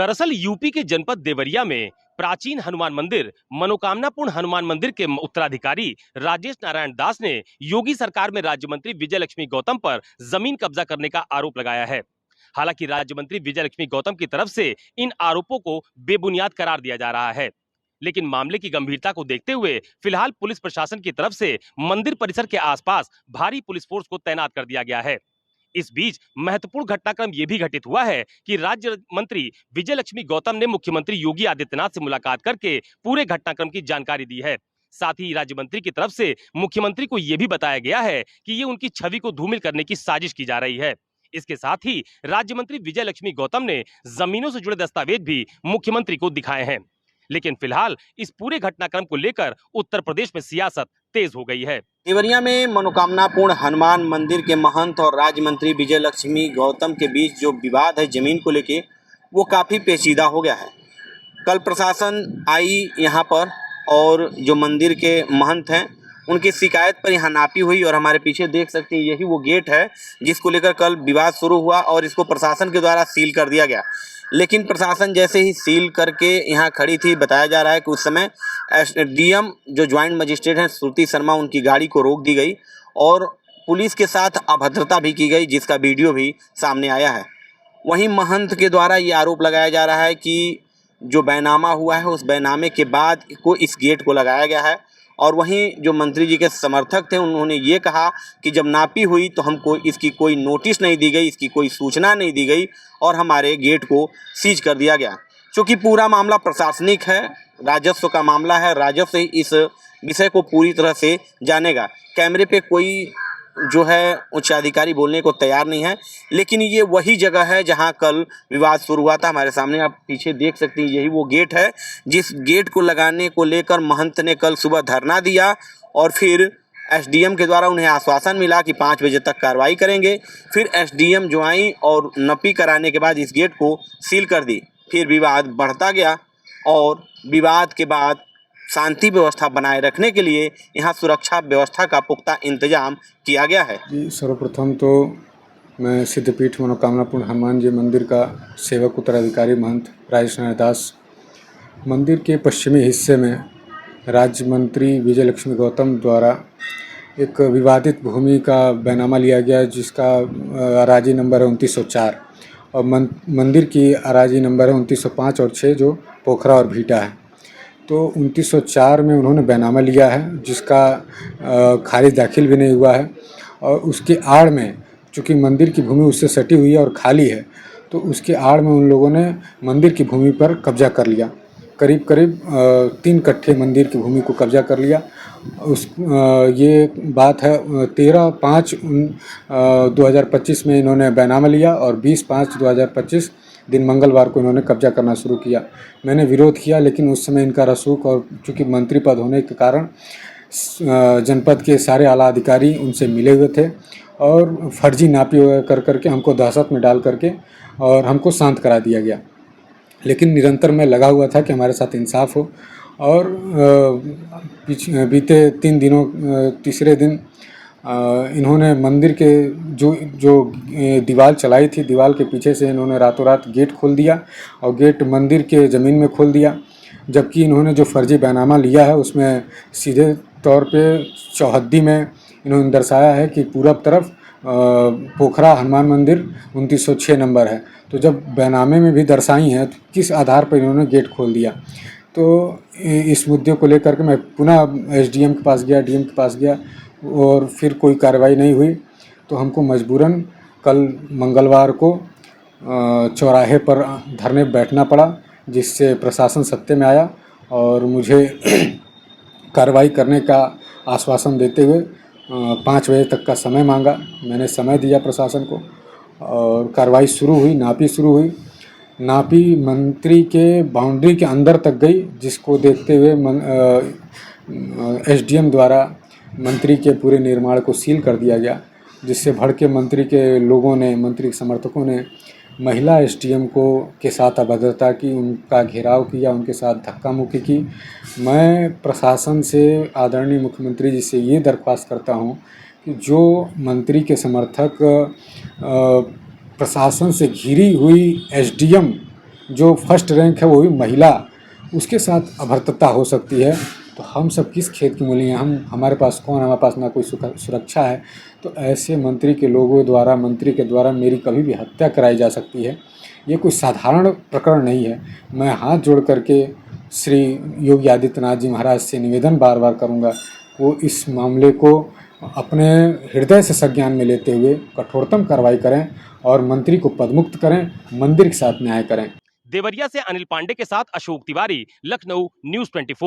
दरअसल यूपी के जनपद देवरिया में प्राचीन हनुमान मंदिर मनोकामनापूर्ण हनुमान मंदिर के उत्तराधिकारी राजेश नारायण दास ने योगी सरकार में राज्य मंत्री विजय लक्ष्मी गौतम पर जमीन कब्जा करने का आरोप लगाया है। हालांकि राज्य मंत्री विजय लक्ष्मी गौतम की तरफ से इन आरोपों को बेबुनियाद करार दिया जा रहा है, लेकिन मामले की गंभीरता को देखते हुए फिलहाल पुलिस प्रशासन की तरफ से मंदिर परिसर के आसपास भारी पुलिस फोर्स को तैनात कर दिया गया है। इस बीच महत्वपूर्ण घटनाक्रम यह भी घटित हुआ है कि राज्य मंत्री विजय लक्ष्मी गौतम ने मुख्यमंत्री योगी आदित्यनाथ से मुलाकात करके पूरे घटनाक्रम की जानकारी दी है। साथ ही राज्य मंत्री की तरफ से मुख्यमंत्री को यह भी बताया गया है कि ये उनकी छवि को धूमिल करने की साजिश की जा रही है। इसके साथ ही राज्य मंत्री विजय लक्ष्मी गौतम ने जमीनों से जुड़े दस्तावेज भी मुख्यमंत्री को दिखाए हैं। लेकिन फिलहाल इस पूरे घटनाक्रम को लेकर उत्तर प्रदेश में सियासत तेज हो गई है। देवरिया में मनोकामनापूर्ण हनुमान मंदिर के महंत और राज्य मंत्री विजय लक्ष्मी गौतम के बीच जो विवाद है जमीन को लेके, वो काफ़ी पेचीदा हो गया है। कल प्रशासन आई यहाँ पर और जो मंदिर के महंत हैं उनकी शिकायत पर यहाँ नापी हुई और हमारे पीछे देख सकते हैं यही वो गेट है जिसको लेकर कल विवाद शुरू हुआ और इसको प्रशासन के द्वारा सील कर दिया गया। लेकिन प्रशासन जैसे ही सील करके यहाँ खड़ी थी, बताया जा रहा है कि उस समय एसडीएम जो ज्वाइंट मजिस्ट्रेट हैं श्रुति शर्मा, उनकी गाड़ी को रोक दी गई और पुलिस के साथ अभद्रता भी की गई, जिसका वीडियो भी सामने आया है। वहीं महंत के द्वारा ये आरोप लगाया जा रहा है कि जो बैनामा हुआ है उस बैनामे के बाद को इस गेट को लगाया गया है। और वहीं जो मंत्री जी के समर्थक थे उन्होंने ये कहा कि जब नापी हुई तो हमको इसकी कोई नोटिस नहीं दी गई, इसकी कोई सूचना नहीं दी गई और हमारे गेट को सीज कर दिया गया। क्योंकि पूरा मामला प्रशासनिक है, राजस्व का मामला है, राजस्व ही इस विषय को पूरी तरह से जानेगा। कैमरे पे कोई जो है उच्चाधिकारी बोलने को तैयार नहीं है, लेकिन ये वही जगह है जहां कल विवाद शुरू हुआ था। हमारे सामने आप पीछे देख सकते हैं यही वो गेट है जिस गेट को लगाने को लेकर महंत ने कल सुबह धरना दिया और फिर एसडीएम के द्वारा उन्हें आश्वासन मिला कि 5 बजे तक कार्रवाई करेंगे। फिर एसडीएम जो आई और नपी कराने के बाद इस गेट को सील कर दी। फिर विवाद बढ़ता गया और विवाद के बाद शांति व्यवस्था बनाए रखने के लिए यहाँ सुरक्षा व्यवस्था का पुख्ता इंतजाम किया गया है। सर्वप्रथम तो मैं सिद्धपीठ मनोकामनापूर्ण हनुमान जी मंदिर का सेवक उत्तराधिकारी महंत राजेश नारायण दास, मंदिर के पश्चिमी हिस्से में राज्य मंत्री विजय लक्ष्मी गौतम द्वारा एक विवादित भूमि का बैनामा लिया गया जिसका अराजी नंबर है 2904 और मंदिर की अराजी नंबर है 2905 और 6 जो पोखरा और भीटा है। तो 2904 में उन्होंने बैनामा लिया है जिसका खारिज दाखिल भी नहीं हुआ है और उसके आड़ में चूँकि मंदिर की भूमि उससे सटी हुई है और खाली है तो उसके आड़ में उन लोगों ने मंदिर की भूमि पर कब्जा कर लिया। करीब 3 कट्ठे मंदिर की भूमि को कब्जा कर लिया। ये बात है 13/5/2025 में इन्होंने बैनामा लिया और 20/5/2025 दिन मंगलवार को इन्होंने कब्जा करना शुरू किया। मैंने विरोध किया लेकिन उस समय इनका रसूख और चूँकि मंत्री पद होने के कारण जनपद के सारे आला अधिकारी उनसे मिले हुए थे और फर्जी नापी कर करके हमको दहशत में डाल करके और हमको शांत करा दिया गया। लेकिन निरंतर मैं लगा हुआ था कि हमारे साथ इंसाफ हो और बीते 3 दिनों तीसरे दिन इन्होंने मंदिर के जो दीवार चलाई थी, दीवार के पीछे से इन्होंने रातों रात गेट खोल दिया और गेट मंदिर के ज़मीन में खोल दिया। जबकि इन्होंने जो फर्जी बैनामा लिया है उसमें सीधे तौर पे चौहद्दी में इन्होंने दर्शाया है कि पूरब तरफ पोखरा हनुमान मंदिर 2906 नंबर है। तो जब बैनामे में भी दर्शाई हैं तो किस आधार पर इन्होंने गेट खोल दिया। तो इस मुद्दे को लेकर के मैं पुनः एसडीएम के पास गया, डीएम के पास गया और फिर कोई कार्रवाई नहीं हुई। तो हमको मजबूरन कल मंगलवार को चौराहे पर धरने बैठना पड़ा, जिससे प्रशासन सत्ते में आया और मुझे कार्रवाई करने का आश्वासन देते हुए 5 बजे तक का समय मांगा। मैंने समय दिया प्रशासन को और कार्रवाई शुरू हुई, नापी शुरू हुई। नापी मंत्री के बाउंड्री के अंदर तक गई, जिसको देखते हुए एसडीएम द्वारा मंत्री के पूरे निर्माण को सील कर दिया गया, जिससे भड़के मंत्री के लोगों ने, मंत्री के समर्थकों ने महिला एसडीएम के साथ अभद्रता की, उनका घेराव किया, उनके साथ धक्का मुक्की की। मैं प्रशासन से आदरणीय मुख्यमंत्री जी से ये दरख्वास्त करता हूँ कि जो मंत्री के समर्थक प्रशासन से घिरी हुई एसडीएम जो फर्स्ट रैंक है वो भी महिला, उसके साथ अभद्रता हो सकती है। तो हम सब किस खेत की मूली हैं? हमारे पास कौन, हमारे पास ना कोई सुरक्षा है। तो ऐसे मंत्री के लोगों द्वारा, मंत्री के द्वारा मेरी कभी भी हत्या कराई जा सकती है। ये कोई साधारण प्रकरण नहीं है। मैं हाथ जोड़ करके श्री योगी आदित्यनाथ जी महाराज से निवेदन बार बार करूँगा, वो इस मामले को अपने हृदय से संज्ञान में लेते हुए कठोरतम कार्रवाई करें और मंत्री को पदमुक्त करें, मंदिर के साथ न्याय करें। देवरिया से अनिल पांडे के साथ अशोक तिवारी, लखनऊ, न्यूज़ 24।